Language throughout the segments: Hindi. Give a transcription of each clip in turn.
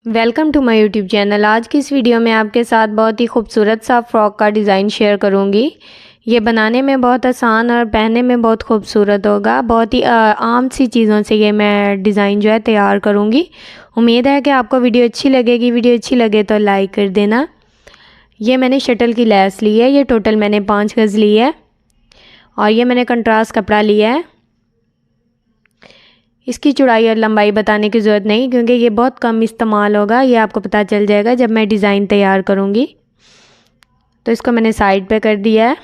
Welcome to my YouTube channel. आज की इस वीडियो में आपके साथ बहुत ही खूबसूरत सा फ्रॉक का डिज़ाइन शेयर करूंगी। ये बनाने में बहुत आसान और पहनने में बहुत खूबसूरत होगा। बहुत ही आम सी चीज़ों से ये मैं डिज़ाइन जो है तैयार करूंगी। उम्मीद है कि आपको वीडियो अच्छी लगेगी। वीडियो अच्छी लगे तो लाइक कर देना। ये मैंने शटल की लेस ली है। ये टोटल मैंने 5 गज़ ली है और ये मैंने कंट्रास्ट कपड़ा लिया है। इसकी चौड़ाई और लंबाई बताने की ज़रूरत नहीं क्योंकि ये बहुत कम इस्तेमाल होगा। ये आपको पता चल जाएगा जब मैं डिज़ाइन तैयार करूँगी। तो इसको मैंने साइड पे कर दिया है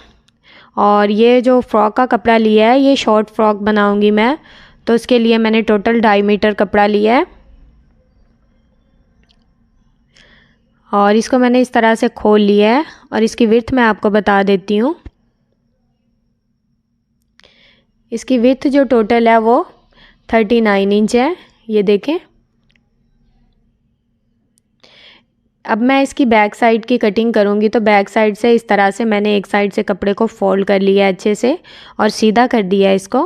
और ये जो फ़्रॉक का कपड़ा लिया है ये शॉर्ट फ्रॉक बनाऊँगी मैं, तो उसके लिए मैंने टोटल 2.5 मीटर कपड़ा लिया है और इसको मैंने इस तरह से खोल लिया है और इसकी विड्थ मैं आपको बता देती हूँ। इसकी विड्थ जो टोटल है वो 39 इंच है। ये देखें। अब मैं इसकी बैक साइड की कटिंग करूँगी तो बैक साइड से इस तरह से मैंने एक साइड से कपड़े को फोल्ड कर लिया अच्छे से और सीधा कर दिया इसको।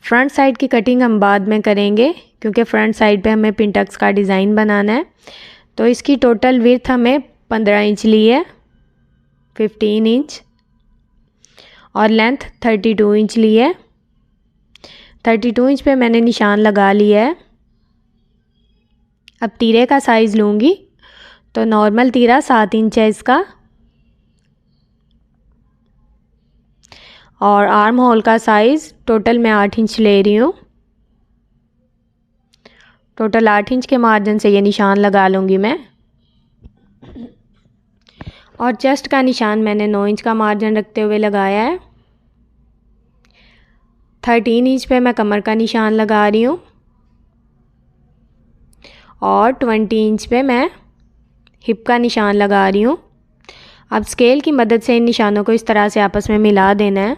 फ्रंट साइड की कटिंग हम बाद में करेंगे क्योंकि फ्रंट साइड पे हमें पिंटक्स का डिज़ाइन बनाना है। तो इसकी टोटल विड्थ हमें 15 इंच ली है, 15 इंच, और लेंथ 32 इंच ली है। 32 इंच पे मैंने निशान लगा लिया है। अब तीरे का साइज़ लूँगी तो नॉर्मल तीरा 7 इंच है इसका और आर्म होल का साइज़ टोटल मैं 8 इंच ले रही हूँ। टोटल 8 इंच के मार्जिन से ये निशान लगा लूँगी मैं। और चेस्ट का निशान मैंने 9 इंच का मार्जिन रखते हुए लगाया है। 13 इंच पे मैं कमर का निशान लगा रही हूँ और 20 इंच पे मैं हिप का निशान लगा रही हूँ। अब स्केल की मदद से इन निशानों को इस तरह से आपस में मिला देना है।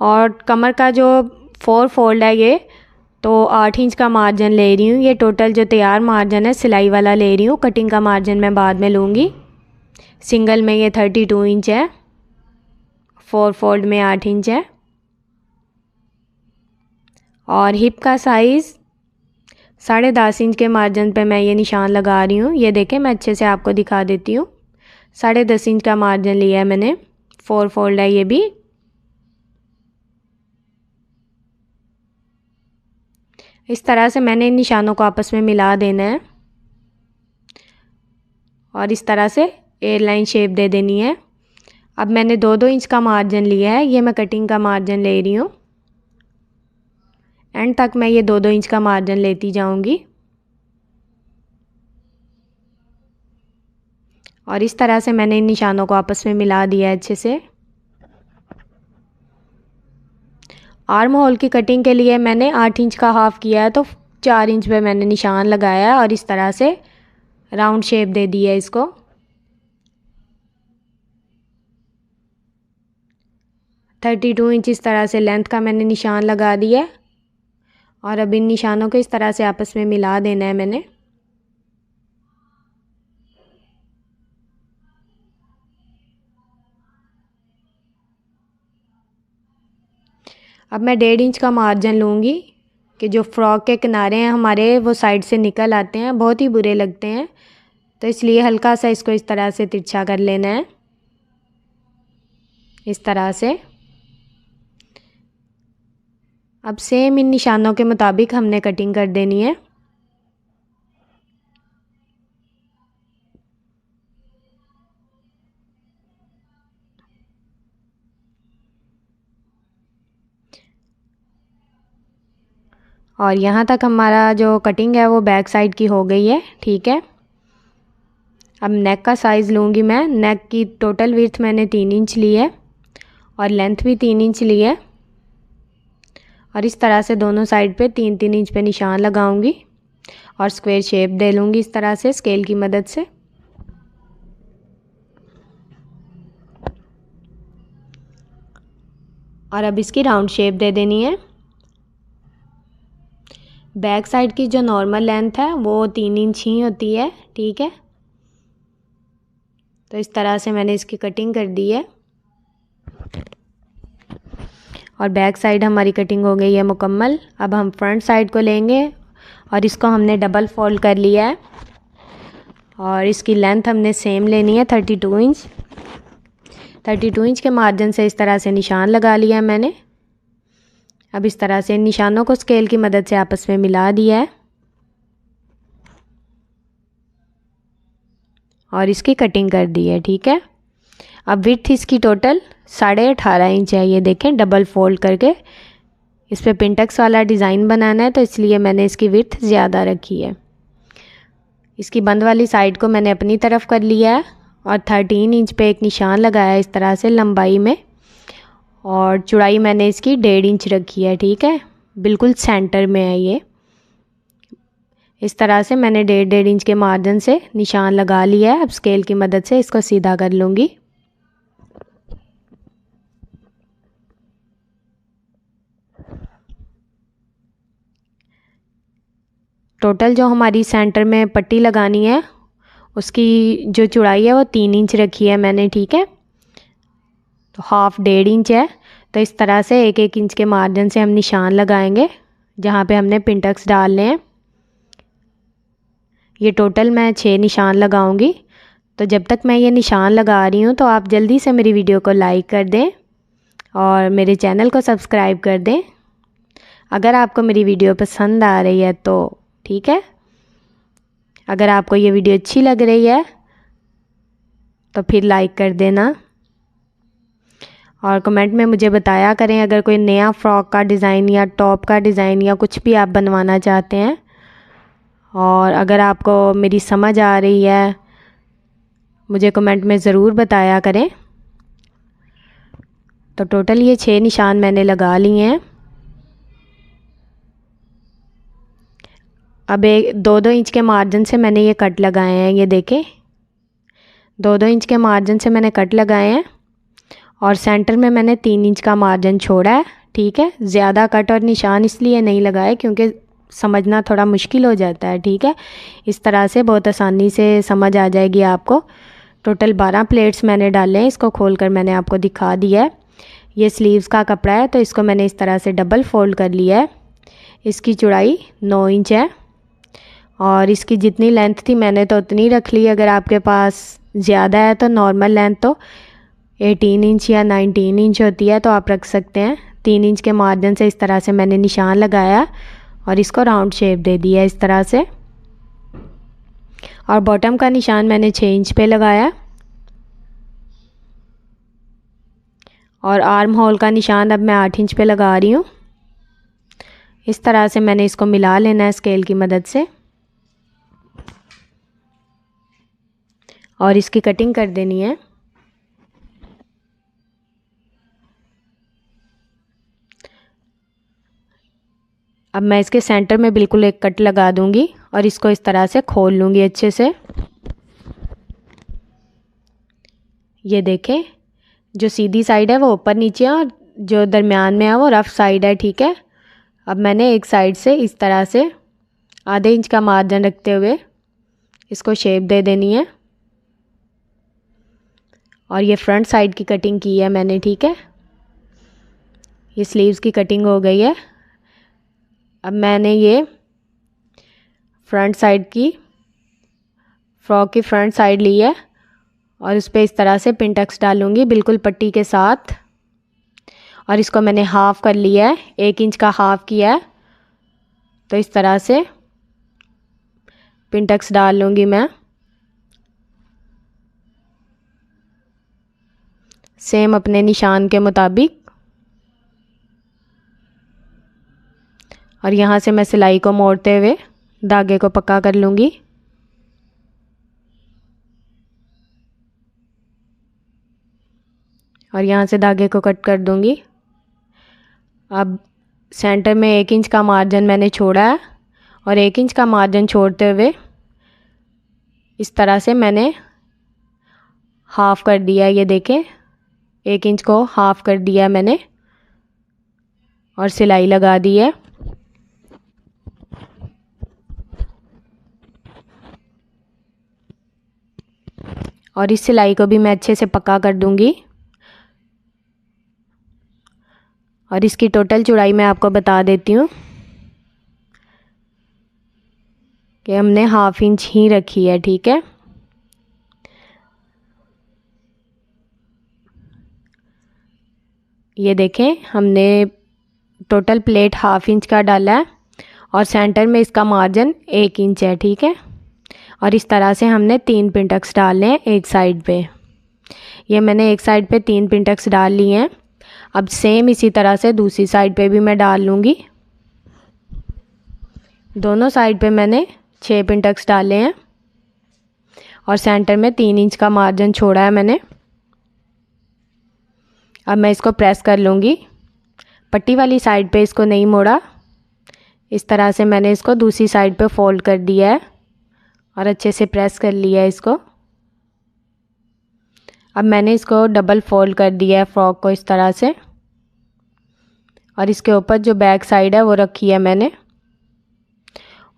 और कमर का जो 4 फोल्ड है ये तो 8 इंच का मार्जिन ले रही हूँ। ये टोटल जो तैयार मार्जिन है सिलाई वाला ले रही हूँ। कटिंग का मार्जिन मैं बाद में लूँगी। सिंगल में ये 32 इंच है, 4 फोल्ड में 8 इंच है और हिप का साइज़ 10.5 इंच के मार्जिन पे मैं ये निशान लगा रही हूँ। ये देखें, मैं अच्छे से आपको दिखा देती हूँ। 10.5 इंच का मार्जिन लिया है मैंने। 4 फोल्ड है ये भी। इस तरह से मैंने इन निशानों को आपस में मिला देना है और इस तरह से एयरलाइन शेप दे देनी है। अब मैंने 2-2 इंच का मार्जिन लिया है। ये मैं कटिंग का मार्जिन ले रही हूँ। एंड तक मैं ये 2-2 इंच का मार्जिन लेती जाऊंगी और इस तरह से मैंने इन निशानों को आपस में मिला दिया है अच्छे से। आर्म होल की कटिंग के लिए मैंने 8 इंच का हाफ किया है तो 4 इंच पे मैंने निशान लगाया और इस तरह से राउंड शेप दे दी है इसको। थर्टी 32 इंच इस तरह से लेंथ का मैंने निशान लगा दिया और अब इन निशानों को इस तरह से आपस में मिला देना है मैंने। अब मैं 1.5 इंच का मार्जिन लूँगी कि जो फ्रॉक के किनारे हैं हमारे वो साइड से निकल आते हैं, बहुत ही बुरे लगते हैं, तो इसलिए हल्का सा इसको इस तरह से तिरछा कर लेना है। इस तरह से अब सेम इन निशानों के मुताबिक हमने कटिंग कर देनी है। और यहाँ तक हमारा जो कटिंग है वो बैक साइड की हो गई है। ठीक है। अब नेक का साइज़ लूँगी मैं। नेक की टोटल विड्थ मैंने 3 इंच ली है और लेंथ भी 3 इंच ली है और इस तरह से दोनों साइड पे 3-3 इंच पे निशान लगाऊंगी और स्क्वायर शेप दे लूँगी इस तरह से स्केल की मदद से। और अब इसकी राउंड शेप दे देनी है। बैक साइड की जो नॉर्मल लेंथ है वो 3 इंच ही होती है। ठीक है। तो इस तरह से मैंने इसकी कटिंग कर दी है और बैक साइड हमारी कटिंग हो गई है मुकम्मल। अब हम फ्रंट साइड को लेंगे और इसको हमने डबल फोल्ड कर लिया है और इसकी लेंथ हमने सेम लेनी है 32 इंच। 32 इंच के मार्जिन से इस तरह से निशान लगा लिया है मैंने। अब इस तरह से निशानों को स्केल की मदद से आपस में मिला दिया है और इसकी कटिंग कर दी है। ठीक है, अब विड्थ इसकी टोटल 18.5 इंच है। ये देखें, डबल फोल्ड करके इस पे पिंटक्स वाला डिज़ाइन बनाना है तो इसलिए मैंने इसकी विड्थ ज़्यादा रखी है। इसकी बंद वाली साइड को मैंने अपनी तरफ कर लिया है और 13 इंच पे एक निशान लगाया है इस तरह से लंबाई में, और चौड़ाई मैंने इसकी 1.5 इंच रखी है। ठीक है, बिल्कुल सेंटर में है ये। इस तरह से मैंने 1.5 इंच के मार्जिन से निशान लगा लिया है। अब स्केल की मदद से इसको सीधा कर लूँगी। टोटल जो हमारी सेंटर में पट्टी लगानी है उसकी जो चौड़ाई है वो 3 इंच रखी है मैंने। ठीक है, तो हाफ 1.5 इंच है। तो इस तरह से 1-1 इंच के मार्जिन से हम निशान लगाएंगे जहाँ पे हमने पिंटक्स डालने हैं। ये टोटल मैं 6 निशान लगाऊंगी। तो जब तक मैं ये निशान लगा रही हूँ तो आप जल्दी से मेरी वीडियो को लाइक कर दें और मेरे चैनल को सब्सक्राइब कर दें अगर आपको मेरी वीडियो पसंद आ रही है तो। ठीक है, अगर आपको ये वीडियो अच्छी लग रही है तो फिर लाइक कर देना और कमेंट में मुझे बताया करें अगर कोई नया फ्रॉक का डिज़ाइन या टॉप का डिज़ाइन या कुछ भी आप बनवाना चाहते हैं। और अगर आपको मेरी समझ आ रही है मुझे कमेंट में ज़रूर बताया करें। तो टोटल ये 6 निशान मैंने लगा लिए हैं। अब 2-2 इंच के मार्जिन से मैंने ये कट लगाए हैं। ये देखें, 2-2 इंच के मार्जिन से मैंने कट लगाए हैं और सेंटर में मैंने 3 इंच का मार्जिन छोड़ा है। ठीक है, ज़्यादा कट और निशान इसलिए नहीं लगाए क्योंकि समझना थोड़ा मुश्किल हो जाता है। ठीक है, इस तरह से बहुत आसानी से समझ आ जाएगी आपको। टोटल 12 प्लेट्स मैंने डाले हैं। इसको खोलकर मैंने आपको दिखा दिया है। ये स्लीव्स का कपड़ा है तो इसको मैंने इस तरह से डबल फोल्ड कर लिया है। इसकी चौड़ाई 9 इंच है और इसकी जितनी लेंथ थी मैंने तो उतनी रख ली। अगर आपके पास ज़्यादा है तो नॉर्मल लेंथ तो 18 इंच या 19 इंच होती है तो आप रख सकते हैं। 3 इंच के मार्जिन से इस तरह से मैंने निशान लगाया और इसको राउंड शेप दे दिया इस तरह से। और बॉटम का निशान मैंने 6 इंच पे लगाया और आर्म होल का निशान अब मैं 8 इंच पे लगा रही हूँ। इस तरह से मैंने इसको मिला लेना है स्केल की मदद से और इसकी कटिंग कर देनी है। अब मैं इसके सेंटर में बिल्कुल एक कट लगा दूंगी और इसको इस तरह से खोल लूँगी अच्छे से। ये देखें, जो सीधी साइड है वो ऊपर नीचे है और जो दरमियान में है वो रफ़ साइड है। ठीक है, अब मैंने एक साइड से इस तरह से आधे इंच का मार्जिन रखते हुए इसको शेप दे देनी है और ये फ्रंट साइड की कटिंग की है मैंने। ठीक है, ये स्लीव्स की कटिंग हो गई है। अब मैंने ये फ्रंट साइड की फ्रॉक की फ्रंट साइड ली है और इस पर इस तरह से पिंटक्स डालूँगी बिल्कुल पट्टी के साथ और इसको मैंने हाफ़ कर लिया है, 1 इंच का हाफ़ किया है। तो इस तरह से पिंटक्स डाल लूँगी मैं सेम अपने निशान के मुताबिक और यहाँ से मैं सिलाई को मोड़ते हुए धागे को पक्का कर लूँगी। और यहाँ से धागे को कट कर दूँगी। अब सेंटर में 1 इंच का मार्जिन मैंने छोड़ा है और 1 इंच का मार्जिन छोड़ते हुए इस तरह से मैंने हाफ़ कर दिया। ये देखें, 1 इंच को हाफ़ कर दिया मैंने और सिलाई लगा दी है। और इस सिलाई को भी मैं अच्छे से पक्का कर दूंगी और इसकी टोटल चौड़ाई मैं आपको बता देती हूँ कि हमने 1/2 इंच ही रखी है, ठीक है। ये देखें, हमने टोटल प्लेट 1/2 इंच का डाला है और सेंटर में इसका मार्जिन 1 इंच है, ठीक है। और इस तरह से हमने 3 पिंटक्स डालने हैं एक साइड पे। ये मैंने एक साइड पे 3 पिंटक्स डाल लिए हैं। अब सेम इसी तरह से दूसरी साइड पे भी मैं डाल लूँगी। दोनों साइड पे मैंने 6 पिंटक्स डाले हैं और सेंटर में 3 इंच का मार्जिन छोड़ा है मैंने। अब मैं इसको प्रेस कर लूँगी। पट्टी वाली साइड पे इसको नहीं मोड़ा, इस तरह से मैंने इसको दूसरी साइड पे फोल्ड कर दिया है और अच्छे से प्रेस कर लिया है इसको। अब मैंने इसको डबल फोल्ड कर दिया है फ्रॉक को इस तरह से, और इसके ऊपर जो बैक साइड है वो रखी है मैंने।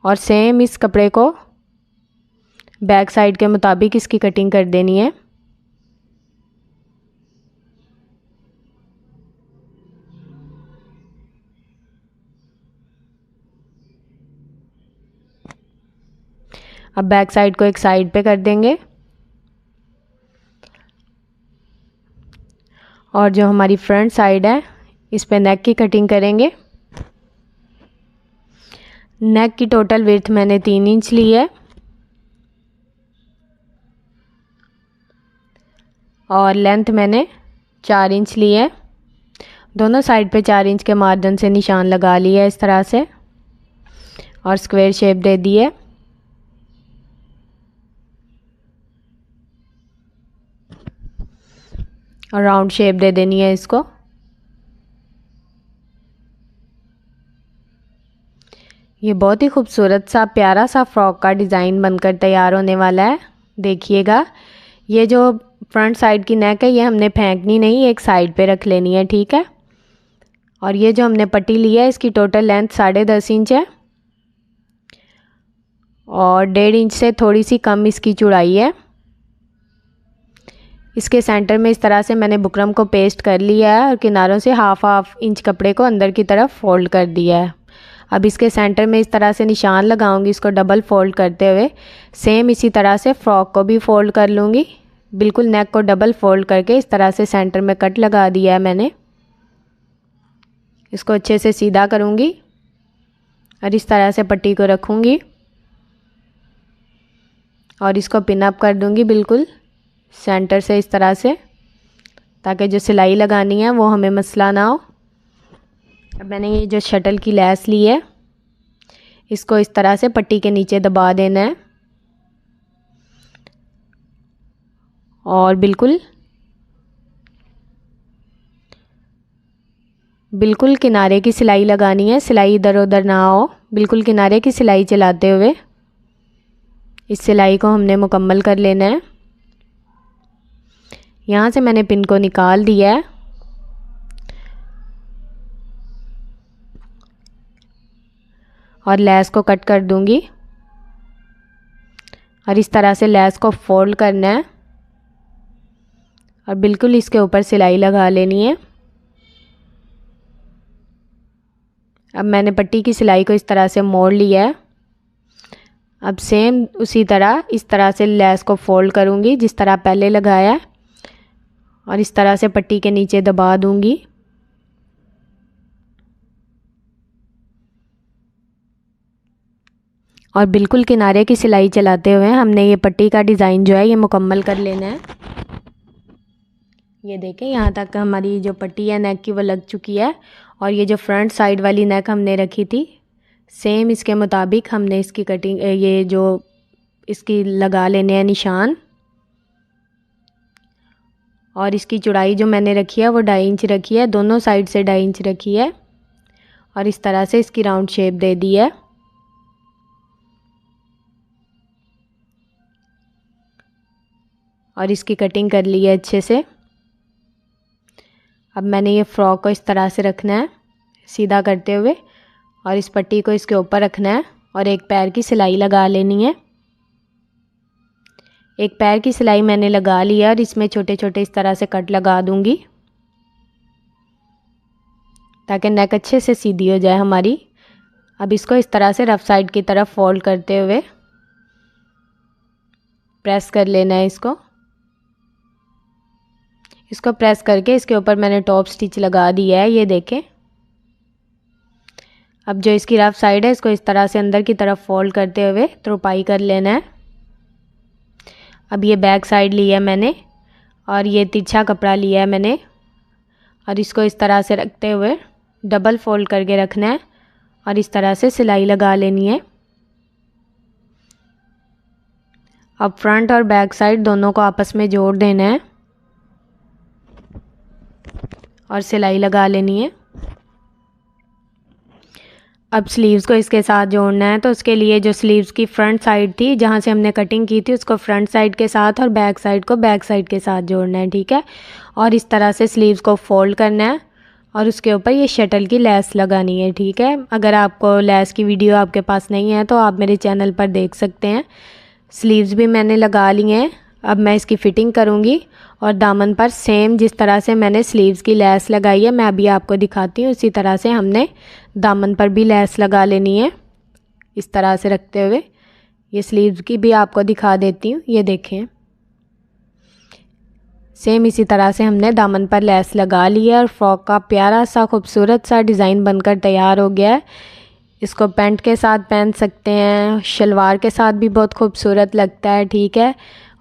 और सेम इस कपड़े को बैक साइड के मुताबिक इसकी कटिंग कर देनी है। अब बैक साइड को एक साइड पे कर देंगे और जो हमारी फ्रंट साइड है इस पे नेक की कटिंग करेंगे। नेक की टोटल विड्थ मैंने 3 इंच ली है और लेंथ मैंने 4 इंच ली है। दोनों साइड पे 4 इंच के मार्जिन से निशान लगा लिया है इस तरह से और स्क्वायर शेप दे दी है। और राउंड शेप दे देनी है इसको। ये बहुत ही खूबसूरत सा प्यारा सा फ्रॉक का डिज़ाइन बनकर तैयार होने वाला है। देखिएगा, ये जो फ्रंट साइड की नेक है ये हमने फेंकनी नहीं, एक साइड पे रख लेनी है, ठीक है। और ये जो हमने पट्टी ली है इसकी टोटल लेंथ 10.5 इंच है और 1.5 इंच से थोड़ी सी कम इसकी चौड़ाई है। इसके सेंटर में इस तरह से मैंने बुकरम को पेस्ट कर लिया है और किनारों से हाफ इंच कपड़े को अंदर की तरफ फोल्ड कर दिया है। अब इसके सेंटर में इस तरह से निशान लगाऊंगी इसको डबल फोल्ड करते हुए। सेम इसी तरह से फ्रॉक को भी फोल्ड कर लूँगी। बिल्कुल नेक को डबल फोल्ड करके इस तरह से सेंटर में कट लगा दिया है मैंने। इसको अच्छे से सीधा करूँगी और इस तरह से पट्टी को रखूँगी और इसको पिन अप कर दूँगी बिल्कुल सेंटर से इस तरह से, ताकि जो सिलाई लगानी है वो हमें मसला ना हो। अब मैंने ये जो शटल की लैस ली है इसको इस तरह से पट्टी के नीचे दबा देना है और बिल्कुल किनारे की सिलाई लगानी है। सिलाई इधर उधर ना हो, बिल्कुल किनारे की सिलाई चलाते हुए इस सिलाई को हमने मुकम्मल कर लेना है। यहाँ से मैंने पिन को निकाल दिया है और लैस को कट कर दूंगी और इस तरह से लैस को फोल्ड करना है और बिल्कुल इसके ऊपर सिलाई लगा लेनी है। अब मैंने पट्टी की सिलाई को इस तरह से मोड़ लिया है। अब सेम उसी तरह इस तरह से लैस को फोल्ड करूंगी जिस तरह पहले लगाया और इस तरह से पट्टी के नीचे दबा दूंगी। और बिल्कुल किनारे की सिलाई चलाते हुए हमने ये पट्टी का डिज़ाइन जो है ये मुकम्मल कर लेना है। ये देखें, यहाँ तक हमारी जो पट्टी है नेक की वो लग चुकी है और ये जो फ्रंट साइड वाली नेक हमने रखी थी सेम इसके मुताबिक हमने इसकी कटिंग ये जो इसकी लगा लेने हैं निशान। और इसकी चौड़ाई जो मैंने रखी है वो 2.5 इंच रखी है, दोनों साइड से 2.5 इंच रखी है और इस तरह से इसकी राउंड शेप दे दी है। और इसकी कटिंग कर ली है अच्छे से। अब मैंने ये फ्रॉक को इस तरह से रखना है सीधा करते हुए और इस पट्टी को इसके ऊपर रखना है और एक पैर की सिलाई लगा लेनी है। एक पैर की सिलाई मैंने लगा ली है और इसमें छोटे छोटे इस तरह से कट लगा दूंगी ताकि नेक अच्छे से सीधी हो जाए हमारी। अब इसको इस तरह से रफ साइड की तरफ फोल्ड करते हुए प्रेस कर लेना है। इसको प्रेस करके इसके ऊपर मैंने टॉप स्टिच लगा दिया है, ये देखें। अब जो इसकी रफ साइड है इसको इस तरह से अंदर की तरफ फोल्ड करते हुए तुरपाई कर लेना है। अब ये बैक साइड लिया है मैंने और ये तिरछा कपड़ा लिया है मैंने और इसको इस तरह से रखते हुए डबल फोल्ड करके रखना है और इस तरह से सिलाई लगा लेनी है। अब फ्रंट और बैक साइड दोनों को आपस में जोड़ देना है और सिलाई लगा लेनी है। अब स्लीव्स को इसके साथ जोड़ना है, तो उसके लिए जो स्लीव्स की फ्रंट साइड थी जहाँ से हमने कटिंग की थी उसको फ्रंट साइड के साथ और बैक साइड को बैक साइड के साथ जोड़ना है, ठीक है। और इस तरह से स्लीव्स को फोल्ड करना है और उसके ऊपर ये शटल की लेस लगानी है, ठीक है। अगर आपको लेस की वीडियो आपके पास नहीं है तो आप मेरे चैनल पर देख सकते हैं। स्लीव्स भी मैंने लगा ली हैं। अब मैं इसकी फ़िटिंग करूँगी और दामन पर सेम जिस तरह से मैंने स्लीव्स की लेस लगाई है मैं अभी आपको दिखाती हूँ, इसी तरह से हमने दामन पर भी लेस लगा लेनी है इस तरह से रखते हुए। ये स्लीव्स की भी आपको दिखा देती हूँ, ये देखें। सेम इसी तरह से हमने दामन पर लेस लगा लिया और फ्रॉक का प्यारा सा खूबसूरत सा डिज़ाइन बनकर तैयार हो गया है। इसको पैंट के साथ पहन सकते हैं, शलवार के साथ भी बहुत खूबसूरत लगता है, ठीक है।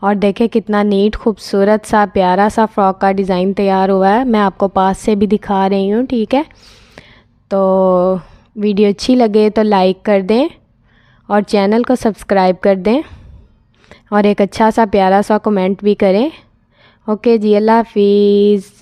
और देखें कितना नीट खूबसूरत सा प्यारा सा फ्रॉक का डिज़ाइन तैयार हुआ है। मैं आपको पास से भी दिखा रही हूँ, ठीक है। तो वीडियो अच्छी लगे तो लाइक कर दें और चैनल को सब्सक्राइब कर दें और एक अच्छा सा प्यारा सा कमेंट भी करें। ओके जी, अल्लाह हाफिज़।